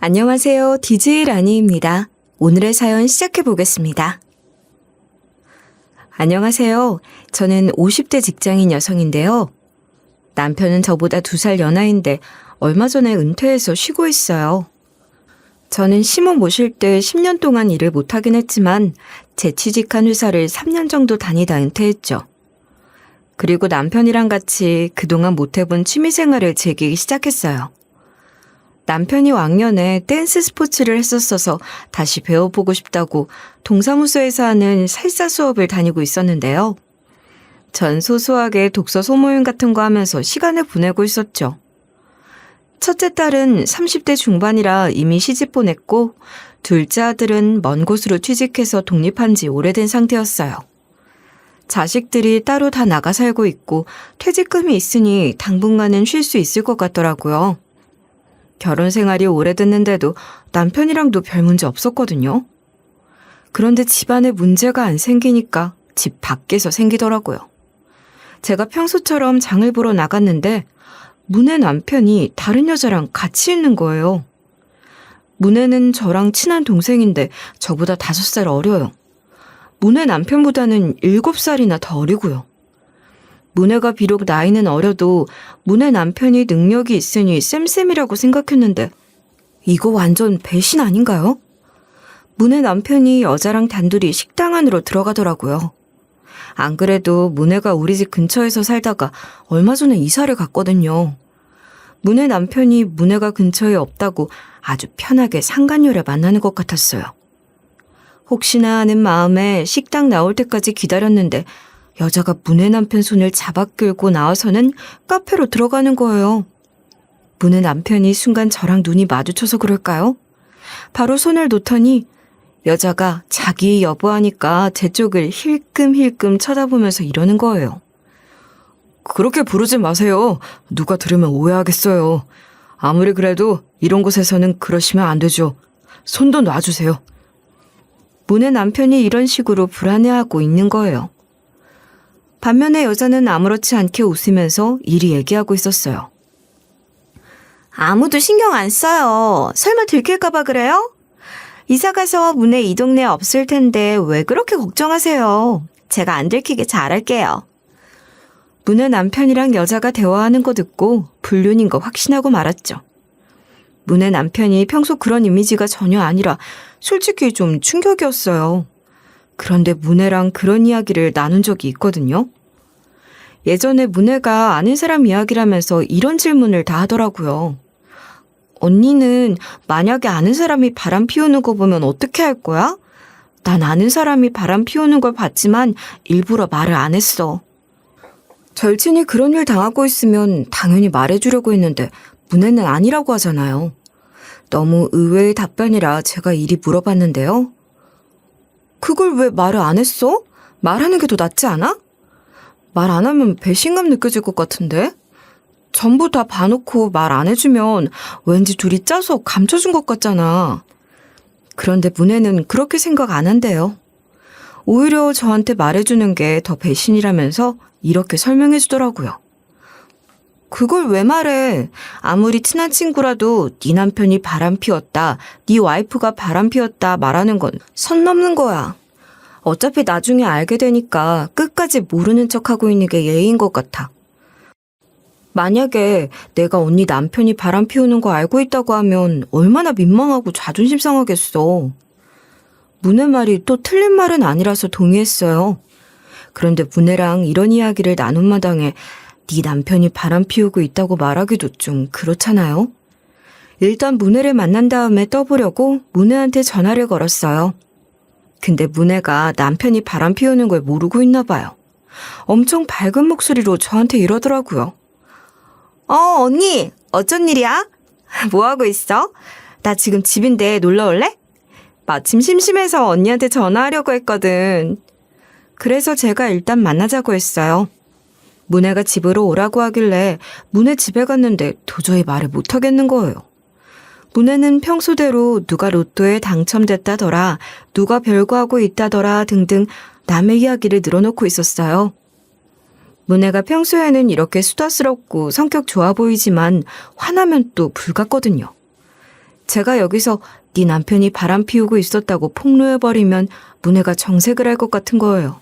안녕하세요. DJ 라니입니다. 오늘의 사연 시작해 보겠습니다. 안녕하세요. 저는 50대 직장인 여성인데요. 남편은 저보다 2살 연하인데 얼마 전에 은퇴해서 쉬고 있어요. 저는 시모 모실 때 10년 동안 일을 못하긴 했지만 재취직한 회사를 3년 정도 다니다 은퇴했죠. 그리고 남편이랑 같이 그동안 못해본 취미생활을 즐기기 시작했어요. 남편이 왕년에 댄스 스포츠를 했었어서 다시 배워보고 싶다고 동사무소에서 하는 살사 수업을 다니고 있었는데요. 전 소소하게 독서 소모임 같은 거 하면서 시간을 보내고 있었죠. 첫째 딸은 30대 중반이라 이미 시집 보냈고 둘째 아들은 먼 곳으로 취직해서 독립한 지 오래된 상태였어요. 자식들이 따로 다 나가 살고 있고 퇴직금이 있으니 당분간은 쉴 수 있을 것 같더라고요. 결혼 생활이 오래됐는데도 남편이랑도 별 문제 없었거든요. 그런데 집안에 문제가 안 생기니까 집 밖에서 생기더라고요. 제가 평소처럼 장을 보러 나갔는데 문의 남편이 다른 여자랑 같이 있는 거예요. 문혜는 저랑 친한 동생인데 저보다 5살 어려요. 문혜 남편보다는 7살이나 더 어리고요. 문혜가 비록 나이는 어려도 문혜 남편이 능력이 있으니 쌤쌤이라고 생각했는데 이거 완전 배신 아닌가요? 문혜 남편이 여자랑 단둘이 식당 안으로 들어가더라고요. 안 그래도 문혜가 우리 집 근처에서 살다가 얼마 전에 이사를 갔거든요. 문혜 남편이 문혜가 근처에 없다고 아주 편하게 상간녀를 만나는 것 같았어요. 혹시나 하는 마음에 식당 나올 때까지 기다렸는데 여자가 문혜 남편 손을 잡아 끌고 나와서는 카페로 들어가는 거예요. 문혜 남편이 순간 저랑 눈이 마주쳐서 그럴까요? 바로 손을 놓더니 여자가 자기 여보하니까 제 쪽을 힐끔힐끔 쳐다보면서 이러는 거예요. 그렇게 부르지 마세요. 누가 들으면 오해하겠어요. 아무리 그래도 이런 곳에서는 그러시면 안 되죠. 손도 놔주세요. 문혜 남편이 이런 식으로 불안해하고 있는 거예요. 반면에 여자는 아무렇지 않게 웃으면서 이리 얘기하고 있었어요. 아무도 신경 안 써요. 설마 들킬까봐 그래요? 이사가서 문혜 이 동네에 없을 텐데 왜 그렇게 걱정하세요? 제가 안 들키게 잘할게요. 문혜 남편이랑 여자가 대화하는 거 듣고 불륜인 거 확신하고 말았죠. 문혜 남편이 평소 그런 이미지가 전혀 아니라 솔직히 좀 충격이었어요. 그런데 문혜랑 그런 이야기를 나눈 적이 있거든요. 예전에 문혜가 아는 사람 이야기라면서 이런 질문을 다 하더라고요. 언니는 만약에 아는 사람이 바람 피우는 거 보면 어떻게 할 거야? 난 아는 사람이 바람 피우는 걸 봤지만 일부러 말을 안 했어. 절친이 그런 일 당하고 있으면 당연히 말해주려고 했는데 문혜는 아니라고 하잖아요. 너무 의외의 답변이라 제가 이리 물어봤는데요. 그걸 왜 말을 안 했어? 말하는 게 더 낫지 않아? 말 안 하면 배신감 느껴질 것 같은데? 전부 다 봐놓고 말 안 해주면 왠지 둘이 짜서 감춰준 것 같잖아. 그런데 문혜는 그렇게 생각 안 한대요. 오히려 저한테 말해주는 게 더 배신이라면서 이렇게 설명해 주더라고요. 그걸 왜 말해? 아무리 친한 친구라도 네 남편이 바람 피웠다, 네 와이프가 바람 피웠다 말하는 건 선 넘는 거야. 어차피 나중에 알게 되니까 끝까지 모르는 척하고 있는 게 예의인 것 같아. 만약에 내가 언니 남편이 바람 피우는 거 알고 있다고 하면 얼마나 민망하고 자존심 상하겠어. 문혜 말이 또 틀린 말은 아니라서 동의했어요. 그런데 문혜랑 이런 이야기를 나눈 마당에 네 남편이 바람 피우고 있다고 말하기도 좀 그렇잖아요. 일단 문혜를 만난 다음에 떠보려고 문혜한테 전화를 걸었어요. 근데 문혜가 남편이 바람 피우는 걸 모르고 있나 봐요. 엄청 밝은 목소리로 저한테 이러더라고요. 언니, 어쩐 일이야? 뭐하고 있어? 나 지금 집인데 놀러 올래? 마침 심심해서 언니한테 전화하려고 했거든. 그래서 제가 일단 만나자고 했어요. 문혜가 집으로 오라고 하길래 문혜 집에 갔는데 도저히 말을 못하겠는 거예요. 문혜는 평소대로 누가 로또에 당첨됐다더라, 누가 별거하고 있다더라 등등 남의 이야기를 늘어놓고 있었어요. 문혜가 평소에는 이렇게 수다스럽고 성격 좋아 보이지만 화나면 또 불같거든요. 제가 여기서 네 남편이 바람 피우고 있었다고 폭로해버리면 문혜가 정색을 할 것 같은 거예요.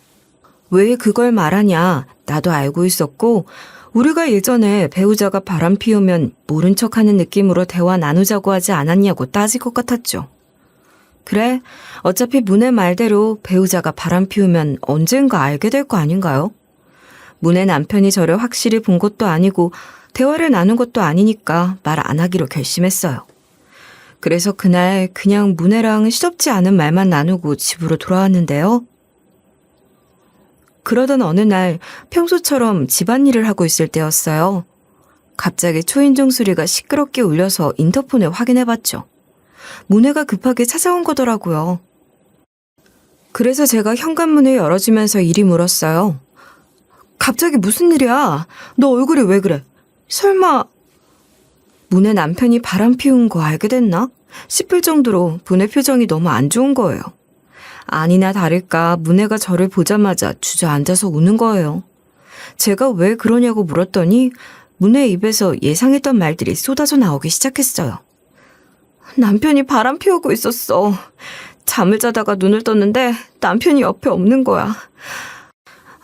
왜 그걸 말하냐? 나도 알고 있었고 우리가 예전에 배우자가 바람 피우면 모른 척하는 느낌으로 대화 나누자고 하지 않았냐고 따질 것 같았죠. 그래, 어차피 문혜 말대로 배우자가 바람 피우면 언젠가 알게 될 거 아닌가요? 문혜 남편이 저를 확실히 본 것도 아니고 대화를 나눈 것도 아니니까 말 안 하기로 결심했어요. 그래서 그날 그냥 문혜랑 시덥지 않은 말만 나누고 집으로 돌아왔는데요. 그러던 어느 날 평소처럼 집안일을 하고 있을 때였어요. 갑자기 초인종 소리가 시끄럽게 울려서 인터폰을 확인해봤죠. 문혜가 급하게 찾아온 거더라고요. 그래서 제가 현관문을 열어주면서 이리 물었어요. 갑자기 무슨 일이야? 너 얼굴이 왜 그래? 설마... 문혜 남편이 바람 피운 거 알게 됐나? 싶을 정도로 문혜 표정이 너무 안 좋은 거예요. 아니나 다를까 문혜가 저를 보자마자 주저앉아서 우는 거예요. 제가 왜 그러냐고 물었더니 문혜 입에서 예상했던 말들이 쏟아져 나오기 시작했어요. 남편이 바람 피우고 있었어. 잠을 자다가 눈을 떴는데 남편이 옆에 없는 거야.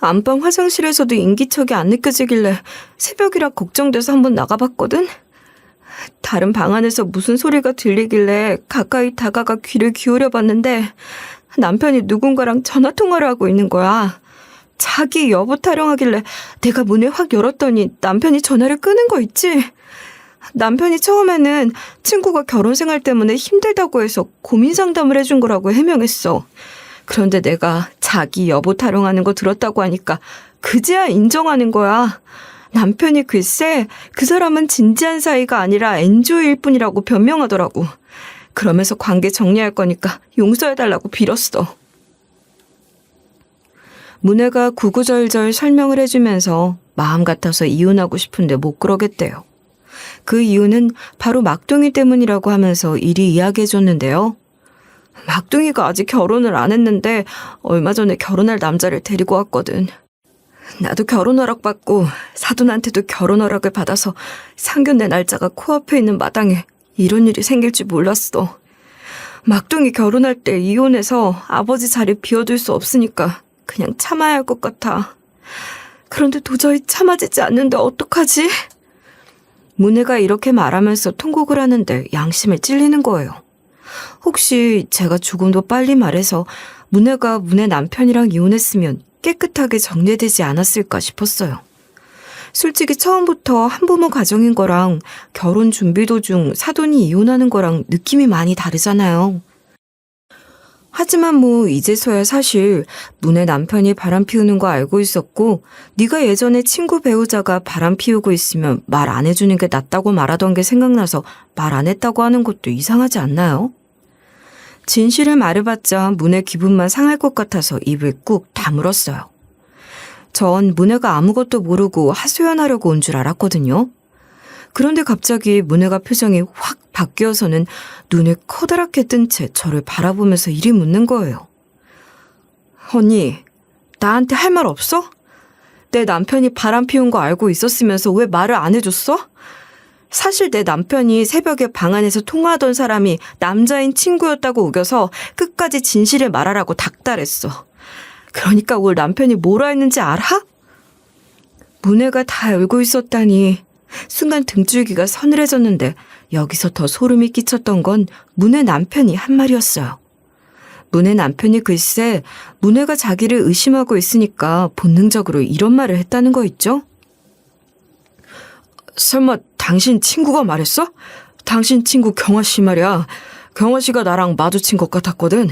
안방 화장실에서도 인기척이 안 느껴지길래 새벽이라 걱정돼서 한번 나가봤거든. 다른 방 안에서 무슨 소리가 들리길래 가까이 다가가 귀를 기울여봤는데 남편이 누군가랑 전화통화를 하고 있는 거야. 자기 여보 타령하길래 내가 문을 확 열었더니 남편이 전화를 끄는 거 있지? 남편이 처음에는 친구가 결혼 생활 때문에 힘들다고 해서 고민 상담을 해준 거라고 해명했어. 그런데 내가 자기 여보 타령하는 거 들었다고 하니까 그제야 인정하는 거야. 남편이 글쎄 그 사람은 진지한 사이가 아니라 엔조이일 뿐이라고 변명하더라고. 그러면서 관계 정리할 거니까 용서해달라고 빌었어. 문혜가 구구절절 설명을 해주면서 마음 같아서 이혼하고 싶은데 못 그러겠대요. 그 이유는 바로 막둥이 때문이라고 하면서 이리 이야기해줬는데요. 막둥이가 아직 결혼을 안 했는데 얼마 전에 결혼할 남자를 데리고 왔거든. 나도 결혼 허락 받고 사돈한테도 결혼 허락을 받아서 상견례 날짜가 코앞에 있는 마당에 이런 일이 생길 줄 몰랐어. 막둥이 결혼할 때 이혼해서 아버지 자리 비워둘 수 없으니까 그냥 참아야 할 것 같아. 그런데 도저히 참아지지 않는데 어떡하지? 문혜가 이렇게 말하면서 통곡을 하는데 양심에 찔리는 거예요. 혹시 제가 조금 더 빨리 말해서 문혜가 문혜 남편이랑 이혼했으면 깨끗하게 정리되지 않았을까 싶었어요. 솔직히 처음부터 한부모 가정인 거랑 결혼 준비 도중 사돈이 이혼하는 거랑 느낌이 많이 다르잖아요. 하지만 뭐 이제서야 사실 문혜 남편이 바람 피우는 거 알고 있었고 네가 예전에 친구 배우자가 바람 피우고 있으면 말 안 해주는 게 낫다고 말하던 게 생각나서 말 안 했다고 하는 것도 이상하지 않나요? 진실을 말해봤자 문혜 기분만 상할 것 같아서 입을 꾹 다물었어요. 전 문혜가 아무것도 모르고 하소연하려고 온 줄 알았거든요. 그런데 갑자기 문혜가 표정이 확 바뀌어서는 눈을 커다랗게 뜬 채 저를 바라보면서 이리 묻는 거예요. 언니, 나한테 할 말 없어? 내 남편이 바람 피운 거 알고 있었으면서 왜 말을 안 해줬어? 사실 내 남편이 새벽에 방 안에서 통화하던 사람이 남자인 친구였다고 우겨서 끝까지 진실을 말하라고 닥달했어. 그러니까 우리 남편이 뭐라 했는지 알아? 문혜가 다 알고 있었다니. 순간 등줄기가 서늘해졌는데 여기서 더 소름이 끼쳤던 건 문혜 남편이 한 말이었어요. 문혜 남편이 글쎄 문혜가 자기를 의심하고 있으니까 본능적으로 이런 말을 했다는 거 있죠? 설마 당신 친구가 말했어? 당신 친구 경화 씨 말이야. 경화 씨가 나랑 마주친 것 같았거든.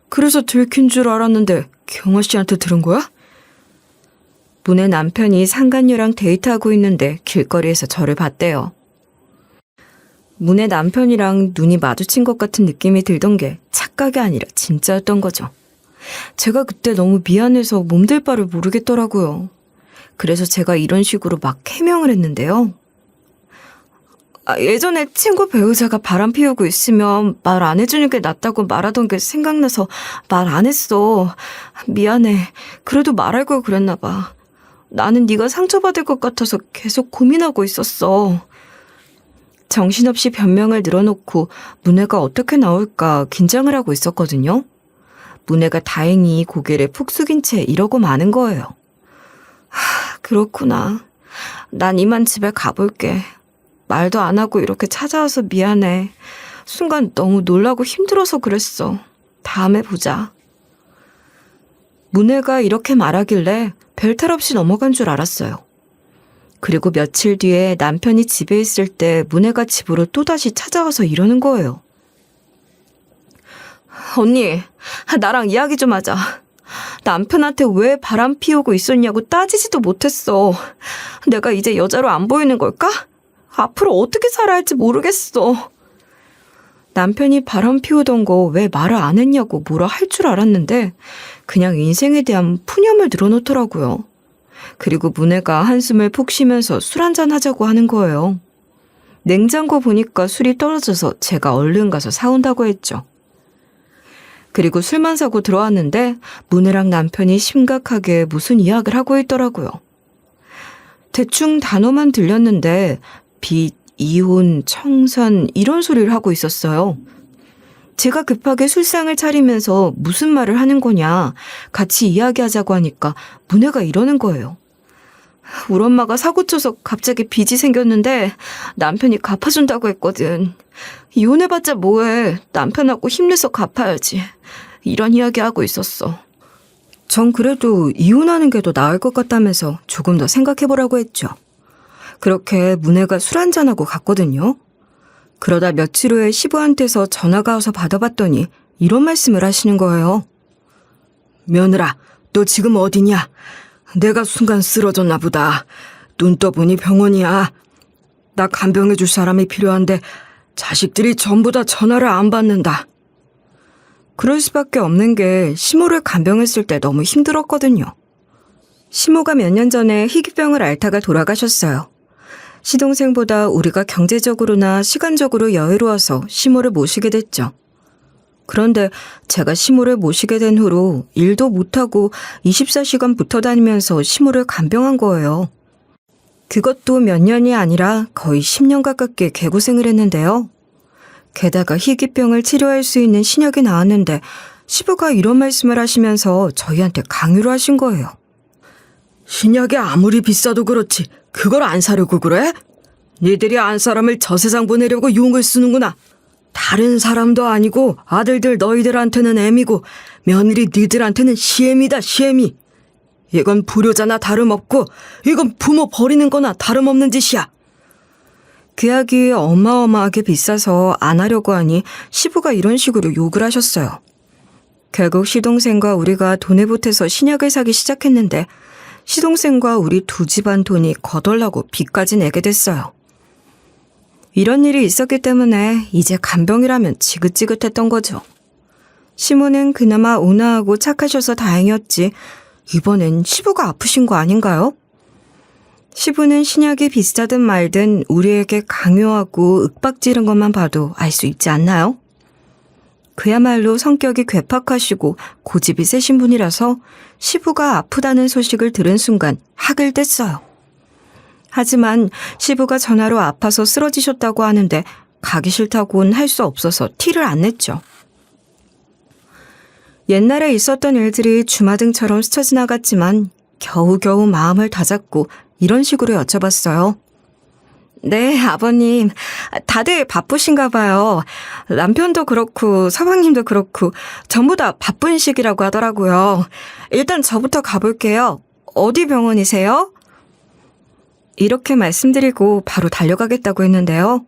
그래서 들킨 줄 알았는데 경화 씨한테 들은 거야? 문혜 남편이 상간녀랑 데이트하고 있는데 길거리에서 저를 봤대요. 문혜 남편이랑 눈이 마주친 것 같은 느낌이 들던 게 착각이 아니라 진짜였던 거죠. 제가 그때 너무 미안해서 몸둘 바를 모르겠더라고요. 그래서 제가 이런 식으로 막 해명을 했는데요. 예전에 친구 배우자가 바람 피우고 있으면 말 안 해주는 게 낫다고 말하던 게 생각나서 말 안 했어. 미안해. 그래도 말할 걸 그랬나 봐. 나는 네가 상처받을 것 같아서 계속 고민하고 있었어. 정신없이 변명을 늘어놓고 문혜가 어떻게 나올까 긴장을 하고 있었거든요. 문혜가 다행히 고개를 푹 숙인 채 이러고 마는 거예요. 그렇구나. 난 이만 집에 가볼게. 말도 안 하고 이렇게 찾아와서 미안해. 순간 너무 놀라고 힘들어서 그랬어. 다음에 보자. 문혜가 이렇게 말하길래 별탈 없이 넘어간 줄 알았어요. 그리고 며칠 뒤에 남편이 집에 있을 때 문혜가 집으로 또다시 찾아와서 이러는 거예요. 언니, 나랑 이야기 좀 하자. 남편한테 왜 바람 피우고 있었냐고 따지지도 못했어. 내가 이제 여자로 안 보이는 걸까? 앞으로 어떻게 살아야 할지 모르겠어. 남편이 바람 피우던 거 왜 말을 안 했냐고 뭐라 할 줄 알았는데 그냥 인생에 대한 푸념을 늘어놓더라고요. 그리고 문혜가 한숨을 푹 쉬면서 술 한잔 하자고 하는 거예요. 냉장고 보니까 술이 떨어져서 제가 얼른 가서 사온다고 했죠. 그리고 술만 사고 들어왔는데 문혜랑 남편이 심각하게 무슨 이야기를 하고 있더라고요. 대충 단어만 들렸는데 빚, 이혼, 청산 이런 소리를 하고 있었어요. 제가 급하게 술상을 차리면서 무슨 말을 하는 거냐 같이 이야기하자고 하니까 문혜가 이러는 거예요. 우리 엄마가 사고쳐서 갑자기 빚이 생겼는데 남편이 갚아준다고 했거든. 이혼해봤자 뭐해. 남편하고 힘내서 갚아야지. 이런 이야기하고 있었어. 전 그래도 이혼하는 게 더 나을 것 같다면서 조금 더 생각해보라고 했죠. 그렇게 문혜가 술 한잔하고 갔거든요. 그러다 며칠 후에 시부한테서 전화가 와서 받아봤더니 이런 말씀을 하시는 거예요. 며느라, 너 지금 어디냐? 내가 순간 쓰러졌나 보다. 눈 떠보니 병원이야. 나 간병해줄 사람이 필요한데 자식들이 전부 다 전화를 안 받는다. 그럴 수밖에 없는 게 시모를 간병했을 때 너무 힘들었거든요. 시모가 몇 년 전에 희귀병을 앓다가 돌아가셨어요. 시동생보다 우리가 경제적으로나 시간적으로 여유로워서 시모를 모시게 됐죠. 그런데 제가 시모를 모시게 된 후로 일도 못하고 24시간 붙어 다니면서 시모를 간병한 거예요. 그것도 몇 년이 아니라 거의 10년 가깝게 개고생을 했는데요. 게다가 희귀병을 치료할 수 있는 신약이 나왔는데 시부가 이런 말씀을 하시면서 저희한테 강요를 하신 거예요. 신약이 아무리 비싸도 그렇지 그걸 안 사려고 그래? 니들이 안 사람을 저 세상 보내려고 용을 쓰는구나. 다른 사람도 아니고 아들들 너희들한테는 애미고 며느리 니들한테는 시애미다 시애미. 이건 불효자나 다름없고 이건 부모 버리는 거나 다름없는 짓이야. 그 약이 어마어마하게 비싸서 안 하려고 하니 시부가 이런 식으로 욕을 하셨어요. 결국 시동생과 우리가 돈을 보태서 신약을 사기 시작했는데 시동생과 우리 두 집안 돈이 거덜나고 빚까지 내게 됐어요. 이런 일이 있었기 때문에 이제 간병이라면 지긋지긋했던 거죠. 시모는 그나마 온화하고 착하셔서 다행이었지 이번엔 시부가 아프신 거 아닌가요? 시부는 신약이 비싸든 말든 우리에게 강요하고 윽박지른 것만 봐도 알 수 있지 않나요? 그야말로 성격이 괴팍하시고 고집이 세신 분이라서 시부가 아프다는 소식을 들은 순간 학을 뗐어요. 하지만 시부가 전화로 아파서 쓰러지셨다고 하는데 가기 싫다고는 할 수 없어서 티를 안 냈죠. 옛날에 있었던 일들이 주마등처럼 스쳐 지나갔지만 겨우겨우 마음을 다잡고 이런 식으로 여쭤봤어요. 네, 아버님. 다들 바쁘신가 봐요. 남편도 그렇고 서방님도 그렇고 전부 다 바쁜 시기라고 하더라고요. 일단 저부터 가볼게요. 어디 병원이세요? 이렇게 말씀드리고 바로 달려가겠다고 했는데요.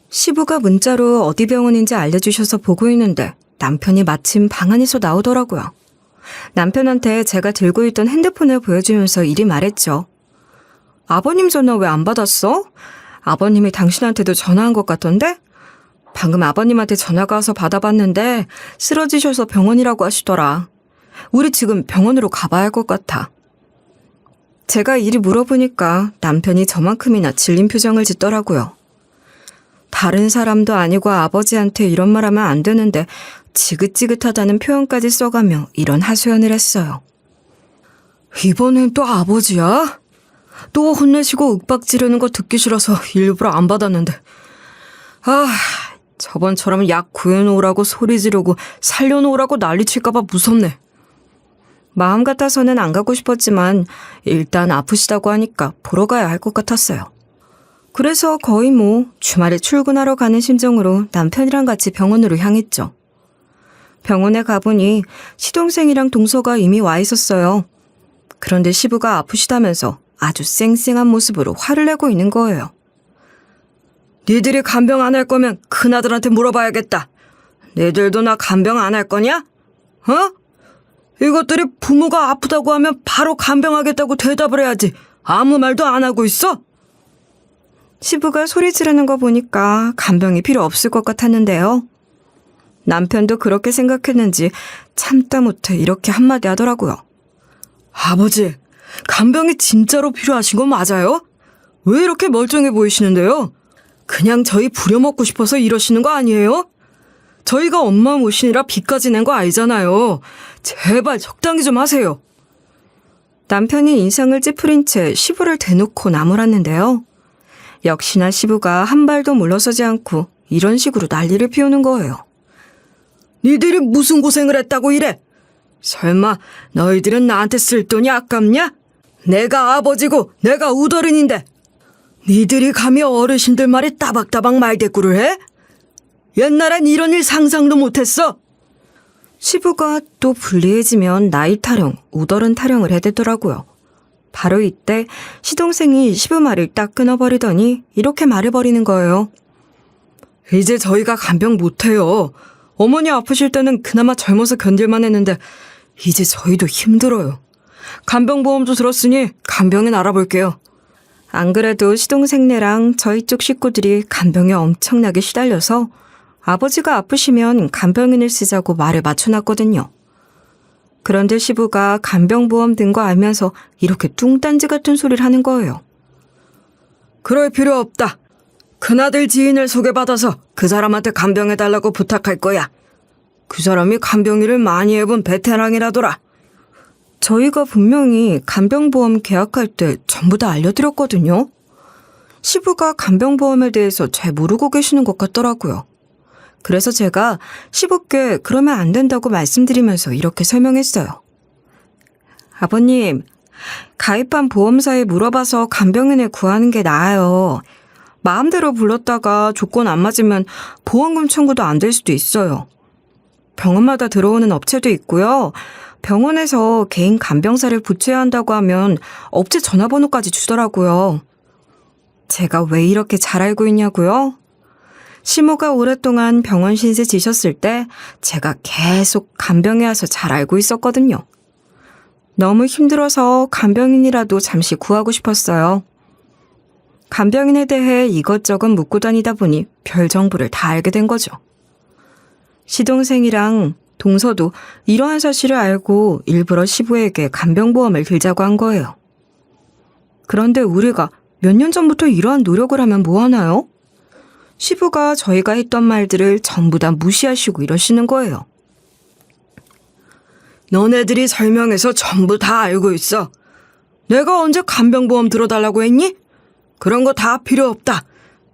시부가 문자로 어디 병원인지 알려주셔서 보고 있는데 남편이 마침 방 안에서 나오더라고요. 남편한테 제가 들고 있던 핸드폰을 보여주면서 이리 말했죠. 아버님 전화 왜 안 받았어? 아버님이 당신한테도 전화한 것 같던데? 방금 아버님한테 전화가 와서 받아봤는데 쓰러지셔서 병원이라고 하시더라. 우리 지금 병원으로 가봐야 할 것 같아. 제가 이리 물어보니까 남편이 저만큼이나 질린 표정을 짓더라고요. 다른 사람도 아니고 아버지한테 이런 말 하면 안 되는데 지긋지긋하다는 표현까지 써가며 이런 하소연을 했어요. 이번엔 또 아버지야? 또 혼내시고 윽박 지르는 거 듣기 싫어서 일부러 안 받았는데 아, 저번처럼 약 구해놓으라고 소리 지르고 살려놓으라고 난리칠까봐 무섭네. 마음 같아서는 안 가고 싶었지만 일단 아프시다고 하니까 보러 가야 할 것 같았어요. 그래서 거의 주말에 출근하러 가는 심정으로 남편이랑 같이 병원으로 향했죠. 병원에 가보니 시동생이랑 동서가 이미 와 있었어요. 그런데 시부가 아프시다면서 아주 쌩쌩한 모습으로 화를 내고 있는 거예요. 니들이 간병 안 할 거면 큰아들한테 물어봐야겠다. 니들도 나 간병 안 할 거냐? 어? 이것들이 부모가 아프다고 하면 바로 간병하겠다고 대답을 해야지. 아무 말도 안 하고 있어? 시부가 소리 지르는 거 보니까 간병이 필요 없을 것 같았는데요. 남편도 그렇게 생각했는지 참다 못해 이렇게 한마디 하더라고요. 아버지, 간병이 진짜로 필요하신 거 맞아요? 왜 이렇게 멀쩡해 보이시는데요? 그냥 저희 부려먹고 싶어서 이러시는 거 아니에요? 저희가 엄마 모시느라 빚까지 낸 거 아니잖아요. 제발 적당히 좀 하세요. 남편이 인상을 찌푸린 채 시부를 대놓고 나무랐는데요. 역시나 시부가 한 발도 물러서지 않고 이런 식으로 난리를 피우는 거예요. 니들이 무슨 고생을 했다고 이래? 설마 너희들은 나한테 쓸 돈이 아깝냐? 내가 아버지고 내가 우더른인데 니들이 감히 어르신들 말에 따박따박 말대꾸를 해? 옛날엔 이런 일 상상도 못했어. 시부가 또 불리해지면 나이 타령, 우더른 타령을 해대더라고요. 바로 이때 시동생이 시부 말을 딱 끊어버리더니 이렇게 말해버리는 거예요. 이제 저희가 간병 못해요. 어머니 아프실 때는 그나마 젊어서 견딜만 했는데 이제 저희도 힘들어요. 간병보험도 들었으니 간병인 알아볼게요. 안 그래도 시동생네랑 저희 쪽 식구들이 간병에 엄청나게 시달려서 아버지가 아프시면 간병인을 쓰자고 말을 맞춰놨거든요. 그런데 시부가 간병보험 든 거 알면서 이렇게 뚱딴지 같은 소리를 하는 거예요. 그럴 필요 없다. 큰아들 지인을 소개받아서 그 사람한테 간병해달라고 부탁할 거야. 그 사람이 간병일을 많이 해본 베테랑이라더라. 저희가 분명히 간병보험 계약할 때 전부 다 알려드렸거든요. 시부가 간병보험에 대해서 잘 모르고 계시는 것 같더라고요. 그래서 제가 시부께 그러면 안 된다고 말씀드리면서 이렇게 설명했어요. 아버님, 가입한 보험사에 물어봐서 간병인을 구하는 게 나아요. 마음대로 불렀다가 조건 안 맞으면 보험금 청구도 안 될 수도 있어요. 병원마다 들어오는 업체도 있고요. 병원에서 개인 간병사를 부채야 한다고 하면 업체 전화번호까지 주더라고요. 제가 왜 이렇게 잘 알고 있냐고요? 시모가 오랫동안 병원 신세 지셨을 때 제가 계속 간병해 와서 잘 알고 있었거든요. 너무 힘들어서 간병인이라도 잠시 구하고 싶었어요. 간병인에 대해 이것저것 묻고 다니다 보니 별 정보를 다 알게 된 거죠. 시동생이랑 동서도 이러한 사실을 알고 일부러 시부에게 간병보험을 들자고 한 거예요. 그런데 우리가 몇 년 전부터 이러한 노력을 하면 뭐하나요? 시부가 저희가 했던 말들을 전부 다 무시하시고 이러시는 거예요. 너네들이 설명해서 전부 다 알고 있어. 내가 언제 간병보험 들어달라고 했니? 그런 거 다 필요 없다.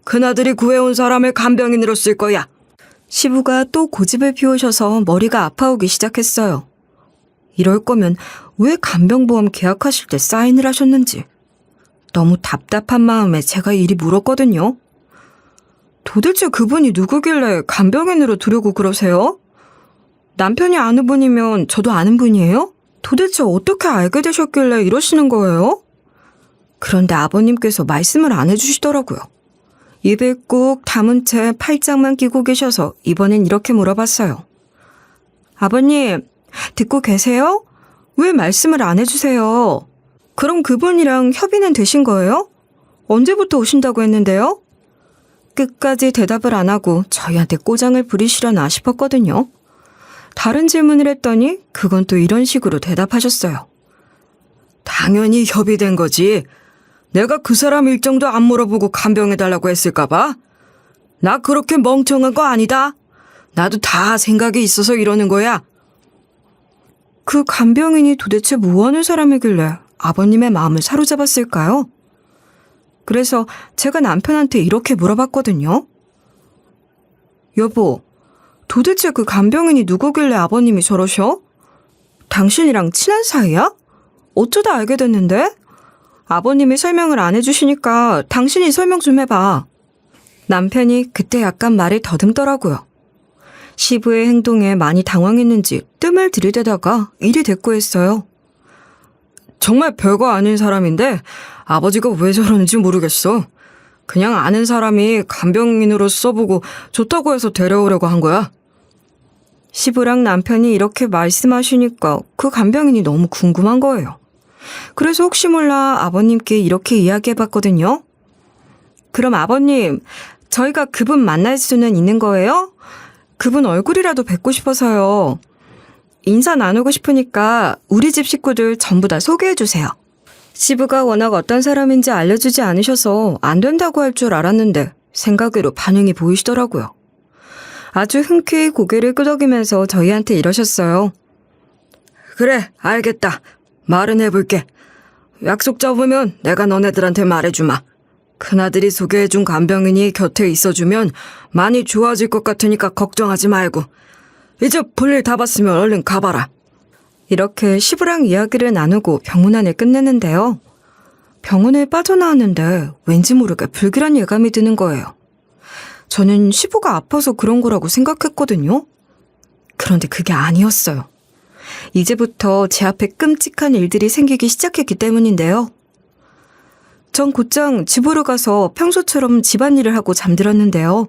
큰아들이 구해온 사람을 간병인으로 쓸 거야. 시부가 또 고집을 피우셔서 머리가 아파오기 시작했어요. 이럴 거면 왜 간병보험 계약하실 때 사인을 하셨는지. 너무 답답한 마음에 제가 이리 물었거든요. 도대체 그분이 누구길래 간병인으로 두려고 그러세요? 남편이 아는 분이면 저도 아는 분이에요? 도대체 어떻게 알게 되셨길래 이러시는 거예요? 그런데 아버님께서 말씀을 안 해주시더라고요. 입을 꾹 다문 채 팔짱만 끼고 계셔서 이번엔 이렇게 물어봤어요. 아버님, 듣고 계세요? 왜 말씀을 안 해주세요? 그럼 그분이랑 협의는 되신 거예요? 언제부터 오신다고 했는데요? 끝까지 대답을 안 하고 저희한테 꼬장을 부리시려나 싶었거든요. 다른 질문을 했더니 그건 또 이런 식으로 대답하셨어요. 당연히 협의된 거지. 내가 그 사람 일정도 안 물어보고 간병해달라고 했을까봐? 나 그렇게 멍청한 거 아니다. 나도 다 생각이 있어서 이러는 거야. 그 간병인이 도대체 뭐 하는 사람이길래 아버님의 마음을 사로잡았을까요? 그래서 제가 남편한테 이렇게 물어봤거든요. 여보, 도대체 그 간병인이 누구길래 아버님이 저러셔? 당신이랑 친한 사이야? 어쩌다 알게 됐는데? 아버님이 설명을 안 해주시니까 당신이 설명 좀 해봐. 남편이 그때 약간 말을 더듬더라고요. 시부의 행동에 많이 당황했는지 뜸을 들이대다가 이리 대꾸했어요. 정말 별거 아닌 사람인데 아버지가 왜 저러는지 모르겠어. 그냥 아는 사람이 간병인으로 써보고 좋다고 해서 데려오려고 한 거야. 시부랑 남편이 이렇게 말씀하시니까 그 간병인이 너무 궁금한 거예요. 그래서 혹시 몰라 아버님께 이렇게 이야기해봤거든요. 그럼 아버님, 저희가 그분 만날 수는 있는 거예요? 그분 얼굴이라도 뵙고 싶어서요. 인사 나누고 싶으니까 우리 집 식구들 전부 다 소개해주세요. 시부가 워낙 어떤 사람인지 알려주지 않으셔서 안 된다고 할 줄 알았는데 생각외로 반응이 보이시더라고요. 아주 흔쾌히 고개를 끄덕이면서 저희한테 이러셨어요. 그래, 알겠다. 말은 해볼게. 약속 잡으면 내가 너네들한테 말해주마. 큰아들이 소개해준 간병인이 곁에 있어주면 많이 좋아질 것 같으니까 걱정하지 말고. 이제 볼일 다 봤으면 얼른 가봐라. 이렇게 시부랑 이야기를 나누고 병문 안을 끝내는데요. 병원을 빠져나왔는데 왠지 모르게 불길한 예감이 드는 거예요. 저는 시부가 아파서 그런 거라고 생각했거든요. 그런데 그게 아니었어요. 이제부터 제 앞에 끔찍한 일들이 생기기 시작했기 때문인데요. 전 곧장 집으로 가서 평소처럼 집안일을 하고 잠들었는데요.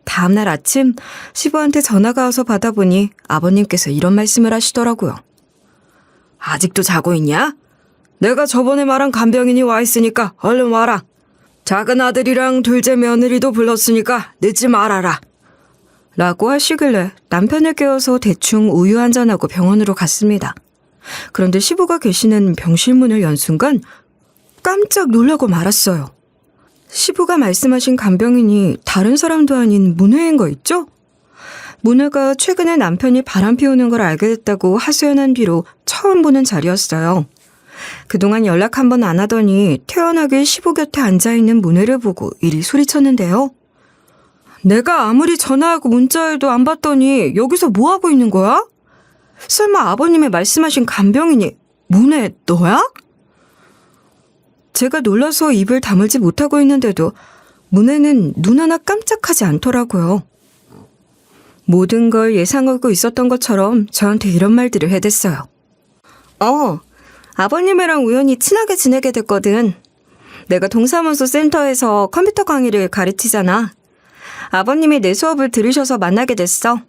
다음날 아침 시부한테 전화가 와서 받아보니 아버님께서 이런 말씀을 하시더라고요. 아직도 자고 있냐? 내가 저번에 말한 간병인이 와 있으니까 얼른 와라. 작은 아들이랑 둘째 며느리도 불렀으니까 늦지 말아라. 라고 하시길래 남편을 깨워서 대충 우유 한 잔하고 병원으로 갔습니다. 그런데 시부가 계시는 병실 문을 연 순간 깜짝 놀라고 말았어요. 시부가 말씀하신 간병인이 다른 사람도 아닌 문혜인 거 있죠? 문혜가 최근에 남편이 바람 피우는 걸 알게 됐다고 하소연한 뒤로 처음 보는 자리였어요. 그동안 연락 한 번 안 하더니 태연하게 시부 곁에 앉아있는 문혜를 보고 이리 소리쳤는데요. 내가 아무리 전화하고 문자해도 안 받더니 여기서 뭐하고 있는 거야? 설마 아버님의 말씀하신 간병인이 문혜 너야? 제가 놀라서 입을 다물지 못하고 있는데도 문혜는 눈 하나 깜짝하지 않더라고요. 모든 걸 예상하고 있었던 것처럼 저한테 이런 말들을 해댔어요. 아버님이랑 우연히 친하게 지내게 됐거든. 내가 동사무소 센터에서 컴퓨터 강의를 가르치잖아. 아버님이 내 수업을 들으셔서 만나게 됐어.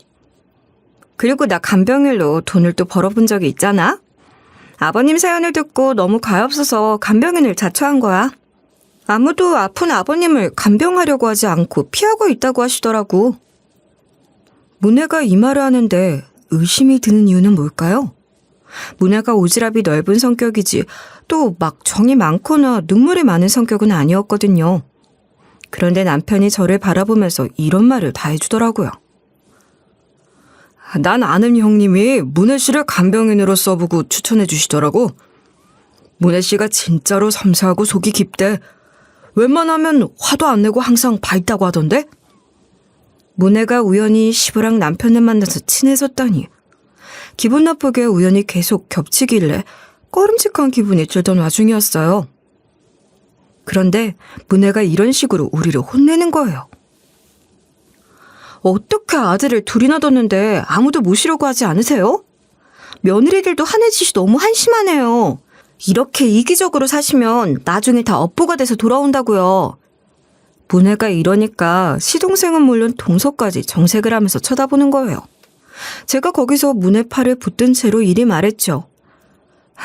그리고 나 간병인으로 돈을 또 벌어본 적이 있잖아. 아버님 사연을 듣고 너무 가엾어서 간병인을 자처한 거야. 아무도 아픈 아버님을 간병하려고 하지 않고 피하고 있다고 하시더라고. 문혜가 이 말을 하는데 의심이 드는 이유는 뭘까요? 문혜가 오지랖이 넓은 성격이지 또 막 정이 많거나 눈물이 많은 성격은 아니었거든요. 그런데 남편이 저를 바라보면서 이런 말을 다 해주더라고요. 난 아는 형님이 문혜 씨를 간병인으로 써보고 추천해 주시더라고. 문혜 씨가 진짜로 섬세하고 속이 깊대. 웬만하면 화도 안 내고 항상 밝다고 하던데? 문혜가 우연히 시부랑 남편을 만나서 친해졌다니. 기분 나쁘게 우연히 계속 겹치길래 꺼림칙한 기분이 들던 와중이었어요. 그런데 문혜가 이런 식으로 우리를 혼내는 거예요. 어떻게 아들을 둘이나 뒀는데 아무도 모시려고 하지 않으세요? 며느리들도 하는 짓이 너무 한심하네요. 이렇게 이기적으로 사시면 나중에 다 업보가 돼서 돌아온다고요. 문혜가 이러니까 시동생은 물론 동서까지 정색을 하면서 쳐다보는 거예요. 제가 거기서 문혜 팔을 붙든 채로 이리 말했죠.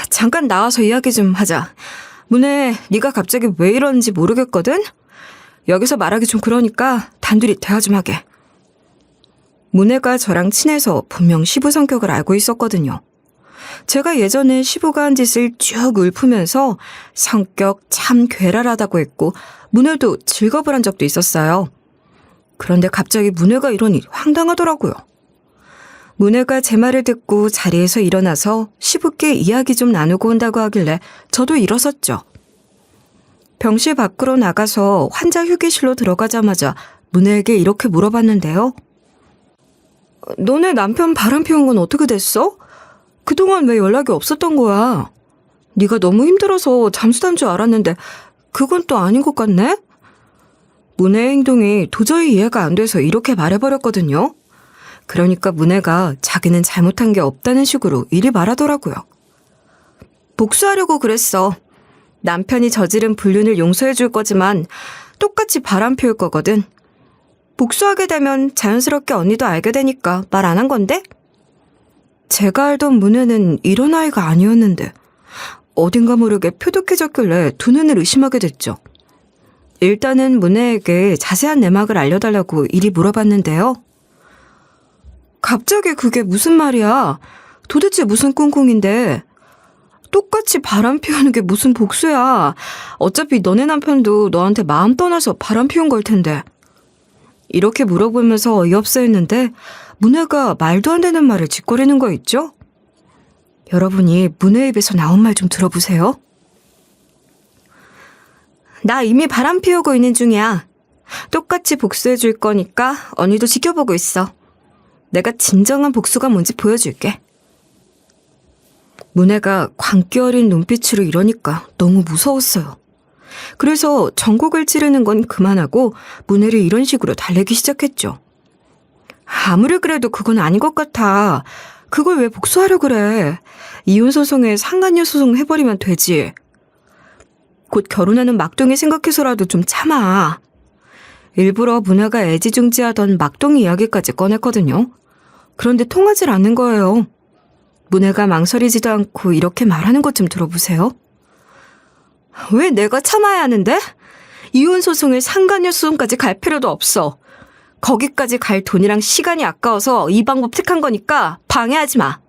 잠깐 나와서 이야기 좀 하자. 문혜, 네가 갑자기 왜 이러는지 모르겠거든? 여기서 말하기 좀 그러니까 단둘이 대화 좀 하게. 문혜가 저랑 친해서 분명 시부 성격을 알고 있었거든요. 제가 예전에 시부가 한 짓을 쭉 읊으면서 성격 참 괴랄하다고 했고 문혜도 즐겁을 한 적도 있었어요. 그런데 갑자기 문혜가 이러니 황당하더라고요. 문혜가 제 말을 듣고 자리에서 일어나서 시부께 이야기 좀 나누고 온다고 하길래 저도 일어섰죠. 병실 밖으로 나가서 환자 휴게실로 들어가자마자 문혜에게 이렇게 물어봤는데요. 너네 남편 바람 피운 건 어떻게 됐어? 그동안 왜 연락이 없었던 거야? 네가 너무 힘들어서 잠수탄 줄 알았는데 그건 또 아닌 것 같네? 문혜의 행동이 도저히 이해가 안 돼서 이렇게 말해버렸거든요. 그러니까 문혜가 자기는 잘못한 게 없다는 식으로 이리 말하더라고요. 복수하려고 그랬어. 남편이 저지른 불륜을 용서해 줄 거지만 똑같이 바람 피울 거거든. 복수하게 되면 자연스럽게 언니도 알게 되니까 말 안 한 건데? 제가 알던 문혜는 이런 아이가 아니었는데 어딘가 모르게 표독해졌길래 두 눈을 의심하게 됐죠. 일단은 문혜에게 자세한 내막을 알려달라고 이리 물어봤는데요. 갑자기 그게 무슨 말이야? 도대체 무슨 꿍꿍인데? 똑같이 바람 피우는 게 무슨 복수야? 어차피 너네 남편도 너한테 마음 떠나서 바람 피운 걸 텐데. 이렇게 물어보면서 어이없어 했는데 문혜가 말도 안 되는 말을 짓거리는 거 있죠? 여러분이 문혜 입에서 나온 말 좀 들어보세요. 나 이미 바람 피우고 있는 중이야. 똑같이 복수해 줄 거니까 언니도 지켜보고 있어. 내가 진정한 복수가 뭔지 보여줄게. 문혜가 광기 어린 눈빛으로 이러니까 너무 무서웠어요. 그래서 전곡을 찌르는 건 그만하고 문혜를 이런 식으로 달래기 시작했죠. 아무리 그래도 그건 아닌 것 같아. 그걸 왜 복수하려 그래. 이혼소송에 상간녀 소송 해버리면 되지. 곧 결혼하는 막둥이 생각해서라도 좀 참아. 일부러 문혜가 애지중지하던 막둥이 이야기까지 꺼냈거든요. 그런데 통하질 않는 거예요. 문혜가 망설이지도 않고 이렇게 말하는 것 좀 들어보세요. 왜 내가 참아야 하는데? 이혼소송을 상간녀 소송까지 갈 필요도 없어. 거기까지 갈 돈이랑 시간이 아까워서 이 방법 택한 거니까 방해하지 마.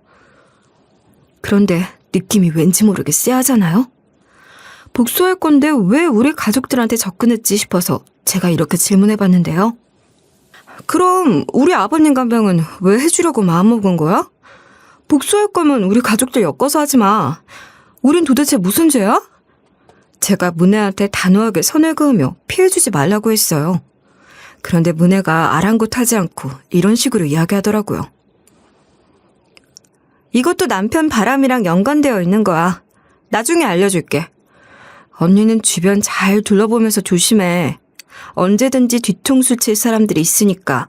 그런데 느낌이 왠지 모르게 쎄하잖아요? 복수할 건데 왜 우리 가족들한테 접근했지 싶어서 제가 이렇게 질문해봤는데요. 그럼 우리 아버님 간병은 왜 해주려고 마음먹은 거야? 복수할 거면 우리 가족들 엮어서 하지 마. 우린 도대체 무슨 죄야? 제가 문혜한테 단호하게 선을 그으며 피해주지 말라고 했어요. 그런데 문혜가 아랑곳하지 않고 이런 식으로 이야기하더라고요. 이것도 남편 바람이랑 연관되어 있는 거야. 나중에 알려줄게. 언니는 주변 잘 둘러보면서 조심해. 언제든지 뒤통수 칠 사람들이 있으니까.